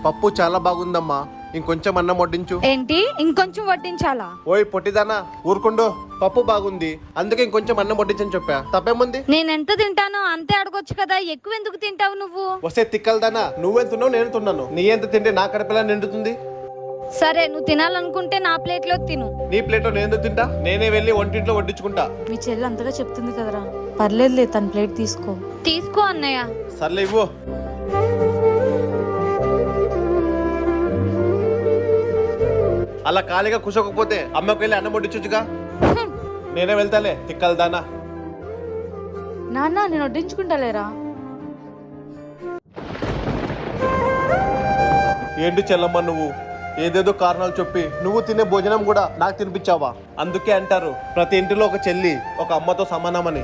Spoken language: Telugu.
పప్పు చాలా బాగుందమ్మా, ఇంకొంచెం అన్నం వడ్డించు. ఏంటి ఇంకొంచెం వడ్డించాలా? ఓయ్ పొట్టిదానా, ఊరుకుండు. పప్పు బాగుంది అందుకే ఇంకొంచెం అన్నం వడ్డించని చెప్పా, తప్పేముంది? నేను ఎంత తింటానో అంతే అడగొచ్చు కదా, ఎక్కువ ఎందుకు తింటావు నువ్వు? వస్తే తిక్కలదానా, నువ్వెంతున్నావు నేను తిన్నాను. నీ ఎంత తింటే నా కడుపులా నిండుతుంది? సరే, నువ్వు తినాలనుకుంటే నా ప్లేట్ లో తిను. నీ ప్లేట్లో నేను ఎందుకు తింటా? నేనే వెళ్ళి వంటింట్లో వడ్డించుకుంటా. మీ చెల్లి అంతగా చెప్తుంది కదరా, పర్లేదులే తన ప్లేట్ తీసుకో. తీసుకో అన్నయ్య. సర్లే ఇవ్వు. అలా ఖాళీగా కుసోకపోతే అమ్మకి వెళ్ళి అన్నం వడ్డించుగా. నేనే వెళ్తాలే తిక్కలదానా. నాన్న నేను వడ్డించుకుంటాలేరా. ఏంటి చెల్లమ్మ నువ్వు, ఏదేదో కారణాలు చెప్పి నువ్వు తినే భోజనం కూడా నాకు తినిపించావా? అందుకే అంటారు ప్రతి ఇంటిలో ఒక చెల్లి ఒక అమ్మతో సమానమని.